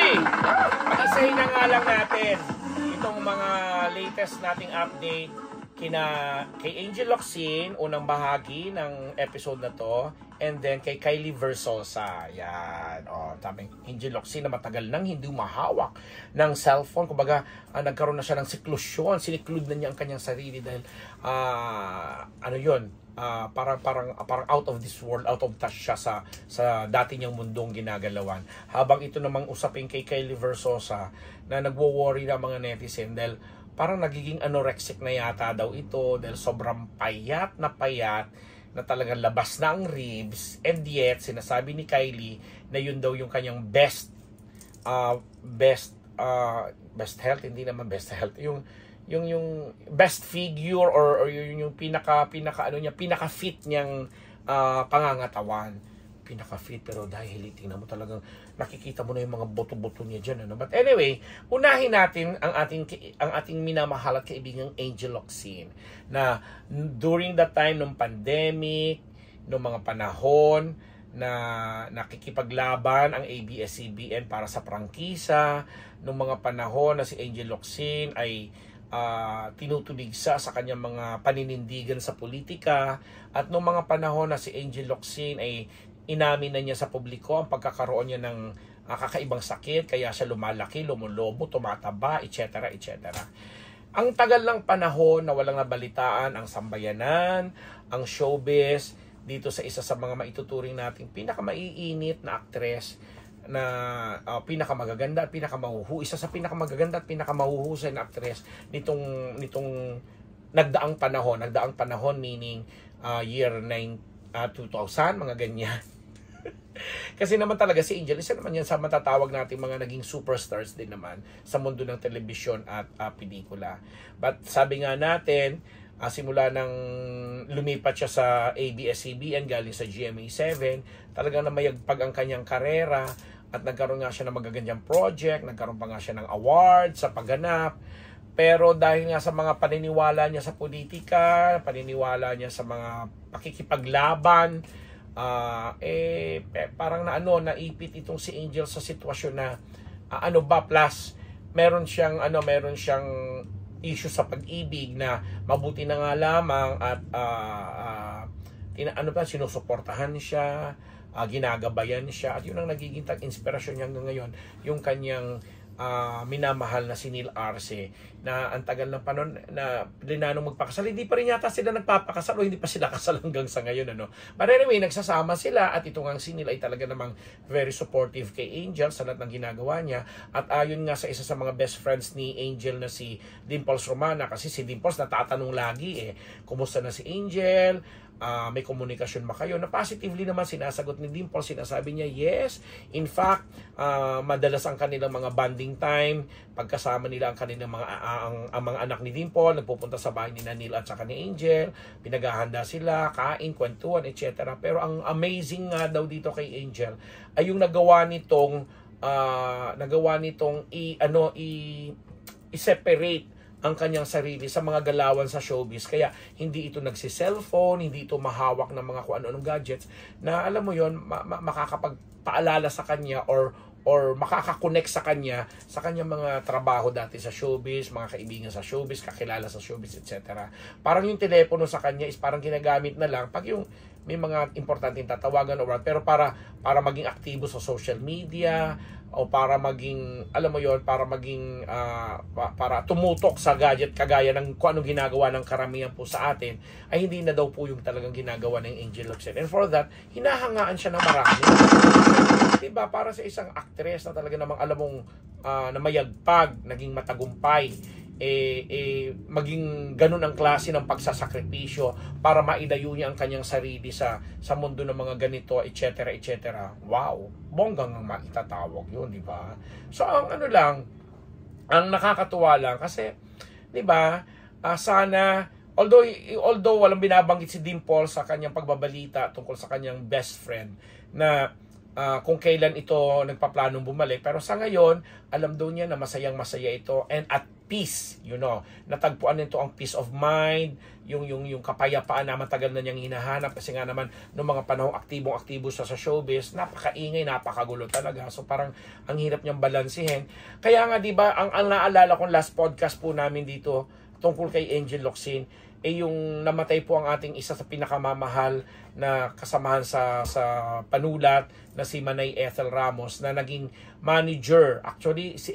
Anyway, isa-isahin na nga lang natin itong mga latest nating update kay Angel Locsin, unang bahagi ng episode na to, and then kay Kylie Versosa. Yan. Tamang Angel Locsin na matagal nang hindi mahawak ng cellphone. Kumbaga, nagkaroon na siya ng siklusyon. Siniklude na niya ang kanyang sarili dahil, parang out of this world, out of touch siya sa dati niyang mundong ginagalawan. Habang ito namang usapin kay Kylie Versosa na nagwo-worry na mga netizen dahil parang nagiging anorexic na yata daw ito dahil sobrang payat na talagang labas na ang ribs, and yet sinasabi ni Kylie na yun daw yung kanyang best health, hindi naman best health, yung best figure or yung pinaka fit niyang pangangatawan. Pinaka fit, pero dahil tingnan mo talagang nakikita mo na yung mga buto-buto niya diyan, ano. But anyway, unahin natin ang ating minamahal at kaibigang Angel Locsin na during the time ng pandemic, ng mga panahon na nakikipaglaban ang ABS-CBN para sa prangkisa, ng mga panahon na si Angel Locsin ay tinutuligsa sa kanyang mga paninindigan sa politika, at noong mga panahon na si Angel Locsin ay inamin na niya sa publiko ang pagkakaroon niya ng kakaibang sakit, kaya siya lumalaki, lumulobo, tumataba, etc. etc. Ang tagal ng panahon na walang nabalitaan ang sambayanan, ang showbiz, dito sa isa sa mga maituturing nating pinakamaiinit na aktres na pinakamagaganda at isa sa pinakamagaganda at pinakamahuhusay na aktres nitong nagdaang panahon, meaning year 2000, mga ganyan. Kasi naman talaga si Angel, isa naman yan sa matatawag natin mga naging superstars din naman sa mundo ng telebisyon at pelikula. But sabi nga natin, simula nang lumipat siya sa ABS-CBN galing sa GMA7, talagang namayagpag ang kanyang karera at nagkaroon nga siya ng magagandang project, nagkaroon pa nga siya ng award sa pagganap. Pero dahil nga sa mga paniniwala niya sa politika, paniniwala niya sa mga pakikipaglaban, parang naipit itong si Angel sa sitwasyon na plus meron siyang issue sa pag-ibig na mabuti na nga lamang at sinusuportahan siya, ginagabayan siya, at yun ang nagiging inspirasyon niya hanggang ngayon, yung kanyang minamahal na si Neil Arce, na ang tagal ng panahon na plinanong magpakasal, hindi pa rin yata sila nagpapakasal o hindi pa sila kasal hanggang sa ngayon, ano. But anyway, nagsasama sila, at ito nga si Neil ay talaga namang very supportive kay Angel sa lahat ng ginagawa niya. At ayon nga sa isa sa mga best friends ni Angel na si Dimples Romana, kasi si Dimples natatanong lagi kumusta na si Angel, may komunikasyon ba kayo, na positively naman sinasagot ni Dimple. Sinasabi niya yes, in fact madalas ang kanilang mga bonding time, pagkasama nila ang kanilang mga anak ni Dimple, nagpupunta sa bahay ni Neil at saka ni Angel, pinaghahanda sila, kain, kwentuhan, etc. Pero ang amazing nga daw dito kay Angel ay yung nagawa nitong i-separate ang kanyang sarili sa mga galawan sa showbiz. Kaya hindi ito nagsi-cellphone, hindi ito mahawak ng mga kung ano-anong gadgets, na alam mo yon, makakapagpaalala sa kanya or makakakonect sa kanyang mga trabaho dati sa showbiz, mga kaibigan sa showbiz, kakilala sa showbiz, etc. Parang yung telepono sa kanya is parang ginagamit na lang pag yung may mga importanteng tatawagan o pero para maging aktibo sa social media, o para maging, alam mo yon, para maging para tumutok sa gadget kagaya ng kung anong ginagawa ng karamihan po sa atin, ay hindi na daw po yung talagang ginagawa ng Angel Locsin. And for that, hinahangaan siya ng marami. Diba? Para sa isang actress na talaga namang alam mong na mayagpag, naging matagumpay, maging ganun ang klase ng pagsasakripisyo para maidayo niya ang kanyang sarili sa mundo ng mga ganito, etc. etc. Wow, bonggang ang maitatawag yun, di ba? So ang ang nakakatuwa lang kasi, di ba, sana although walang binabanggit si Dimple sa kanyang pagbabalita tungkol sa kanyang best friend na kung kailan ito nagpaplanong bumalik, pero sa ngayon alam daw niya na masayang-masaya ito, and at peace, natagpuan nito ang peace of mind, yung kapayapaan na matagal na niyang hinahanap kasi nga naman noong mga panahong aktibong-aktibo siya sa showbiz, napakaingay, napakagulo talaga. So parang ang hirap niyang balansehin. Kaya nga 'di ba, ang naalala kong last podcast po namin dito tungkol kay Angel Locsin, yung namatay po ang ating isa sa pinakamamahal na kasamahan sa panulat na si Manay Ethel Ramos na naging manager. Actually si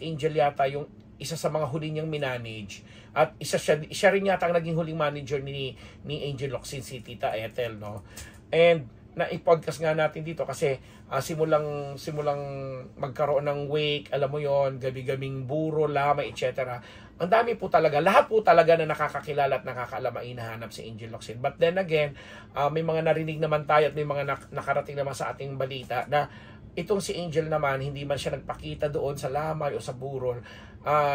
Angel yata yung isa sa mga huli niyang minanage at siya rin yata ang naging huling manager ni Angel Locsin, si Tita Ethel, no? And na-podcast nga natin dito kasi simulang magkaroon ng wake, alam mo yon, gabi-gabing buro, lamay, etc. Ang dami po talaga, lahat po talaga na nakakakilala at nakakaalam ay hinahanap si Angel Locsin. But then again, may mga narinig naman tayo at may mga nakarating naman sa ating balita na itong si Angel naman, hindi man siya nagpakita doon sa lamay o sa burol.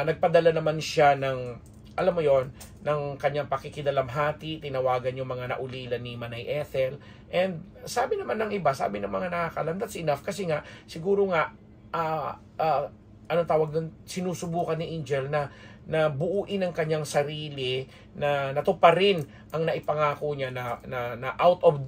Nagpadala naman siya ng, alam mo yon, ng kanyang pakikidalamhati, tinawagan yung mga naulila ni Manay Ethel. And sabi naman ng iba, sabi ng mga nakakalam, that's enough kasi nga, siguro nga, anong tawag doon, sinusubukan ni Angel na buuin ang kanyang sarili, na natuparin ang naipangako niya na out of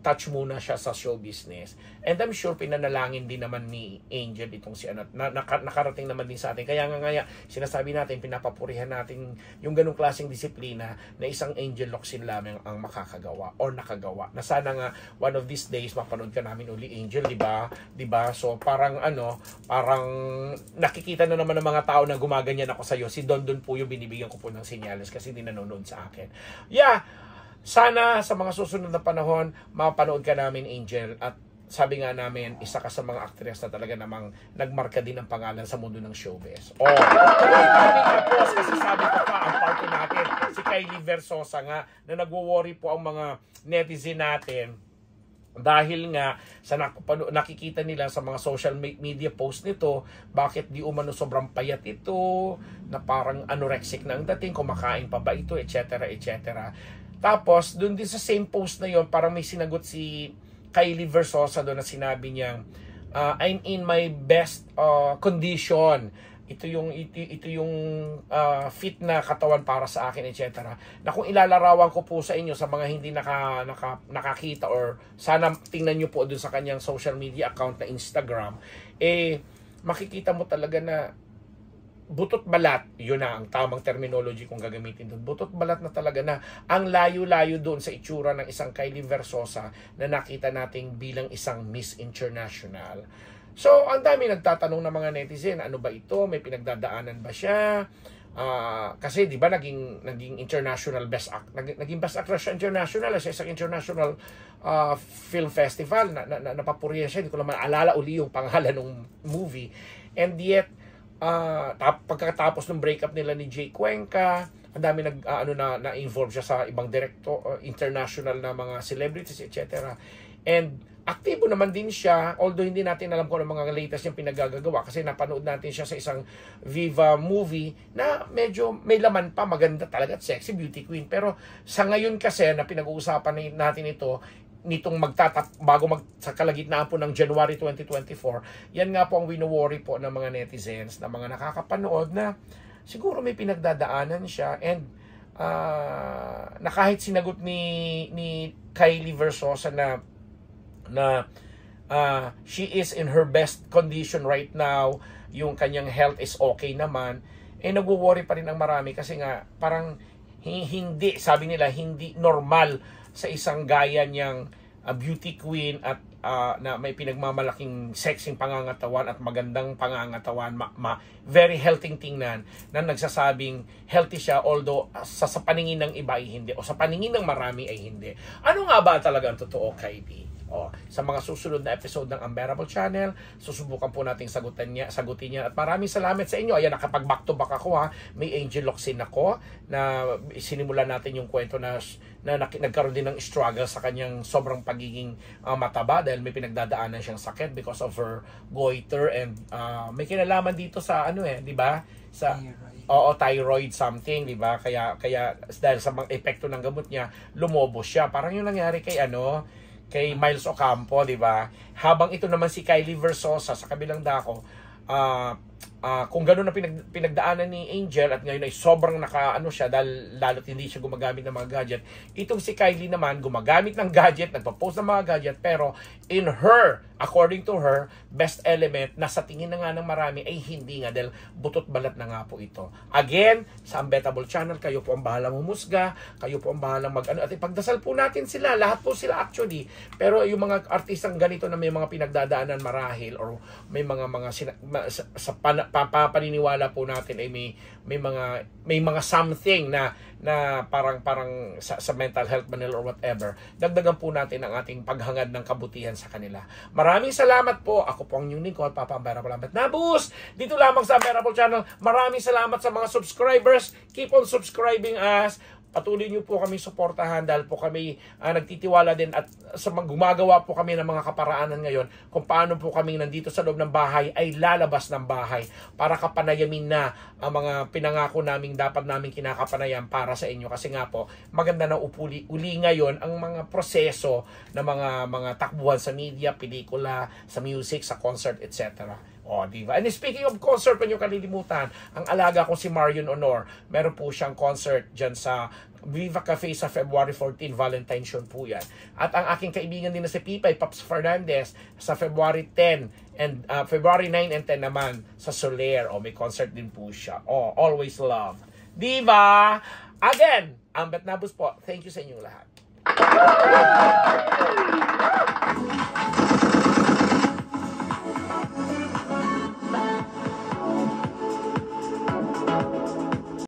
touch muna siya sa show business. And I'm sure pinanalangin din naman ni Angel itong si nakarating naman din sa atin. Kaya nga sinasabi natin, pinapapurihan natin yung ganung klaseng disiplina na isang Angel Locsin lamang ang makakagawa or nakagawa. Na sana nga one of these days mapanood ka namin uli, Angel, di ba? So parang parang nakikita na naman ng mga tao na gumaganyan ako sa iyo. Si Don po yung binibigyan ko po ng senyales kasi hindi nanonood sa akin. Yeah. Sana sa mga susunod na panahon, mapanood ka namin, Angel. At sabi nga namin, isa ka sa mga actress na talaga namang nagmarka din ang pangalan sa mundo ng showbiz. Kasi sabi ko pa, ang party natin, si Kylie Versosa nga, na nagwo-worry po ang mga netizen natin. Dahil nga sa nakikita nila sa mga social media post nito, bakit di umano sobrang payat ito, na parang anorexic na ang dating, kumakain pa ba ito, etc. etc. Tapos, dun din sa same post na yon, parang may sinagot si Kylie Versosa doon na sinabi niya, I'm in my best condition. Ito yung fit na katawan para sa akin, etc. Na kung ilalarawan ko po sa inyo sa mga hindi nakakita or sana tingnan nyo po doon sa kanyang social media account na Instagram, makikita mo talaga na butot balat, yun na ang tamang terminology kung gagamitin doon. Butot balat na talaga na ang layo-layo doon sa itsura ng isang Kylie Versosa na nakita nating bilang isang Miss International. So, ang dami nagtatanong ng mga netizen, ano ba ito? May pinagdadaanan ba siya? Kasi 'di ba naging international best naging best actress siya international sa isang international film festival na napapurihan siya. Hindi ko naman alala uli yung pangalan ng movie. And yet pagkatapos ng breakup nila ni Jay Cuenca, ang dami na-involve siya sa ibang director, international na mga celebrities, etc. And aktibo naman din siya, although hindi natin alam kung ano mga latest niyang pinagagagawa kasi napanood natin siya sa isang Viva movie na medyo may laman pa, maganda talaga at sexy, beauty queen. Pero sa ngayon kasi na pinag-uusapan natin ito, nitong sa kalagitnaan po ng January 2024, yan nga po ang wino-worry po ng mga netizens, na mga nakakapanood na siguro may pinagdadaanan siya and na kahit sinagot ni Kylie Versosa na she is in her best condition right now, yung kanyang health is okay naman, nagwo-worry pa rin ang marami kasi nga parang hindi, sabi nila, hindi normal sa isang gaya niyang beauty queen at na may pinagmamalaking sexing pangangatawan at magandang pangangatawan, very healthy tingnan, na nagsasabing healthy siya although sa paningin ng iba ay hindi o sa paningin ng marami ay hindi. Ano nga ba talaga ang totoo, Kylie? Sa mga susunod na episode ng Unbearable Channel, susubukan po nating sagutin niya at maraming salamat sa inyo. Ayan, nakapag back to back ako ha. May Angel Locsin ako na sinimulan natin yung kwento na nagkaroon din ng struggle sa kanyang sobrang pagiging mataba dahil may pinagdadaanan siyang sakit because of her goiter and may kinalaman dito sa di ba? Sa thyroid something, di ba? Kaya dahil sa mga epekto ng gamot niya, lumobo siya. Parang yung nangyari kay Miles Ocampo, di ba? Habang ito naman si Kylie Versosa sa kabilang dako, kung gano'n na pinagdaanan ni Angel at ngayon ay sobrang naka-ano siya dahil lalo't hindi siya gumagamit ng mga gadget. Itong si Kylie naman gumagamit ng gadget, nagpa-post ng mga gadget, pero in her, according to her, best element na sa tingin na nga ng marami ay hindi nga dahil butot balat na nga po ito. Again, sa Unbettable Channel, kayo po ang bahalang humusga, kayo po ang bahalang mag-ano, at ipagdasal po natin sila, lahat po sila actually. Pero yung mga artistang ganito na may mga pinagdadaanan marahil or may mga paniniwala po natin ay may mga something na parang sa mental health manila or whatever, dagdagan po natin ang ating paghangad ng kabutihan sa kanila. Maraming salamat po. Ako po ang inyong lingkod, Papa Unbearable Ambet Nabus. Dito lamang sa Unbearable Channel. Maraming salamat sa mga subscribers. Keep on subscribing us. Patuloy niyo po kami suportahan dahil po kami nagtitiwala din at gumagawa po kami ng mga kaparaanan ngayon kung paano po kami nandito sa loob ng bahay ay lalabas ng bahay para kapanayamin na ang mga pinangako namin dapat namin kinakapanayam para sa inyo. Kasi nga po, maganda na uli ngayon ang mga proseso ng mga takbuhan sa media, pelikula, sa music, sa concert, etc. Diba? And speaking of concert, pa nyo kalilimutan, ang alaga ko si Marion Honor, meron po siyang concert dyan sa Viva Cafe sa February 14, Valentine's Show po yan. At ang aking kaibigan din na si Pipay, Paps Fernandez, sa February 10 and February 9 and 10 naman sa Soler. May concert din po siya. Always love. Diba? Again, Ambet Nabus po. Thank you sa inyong lahat.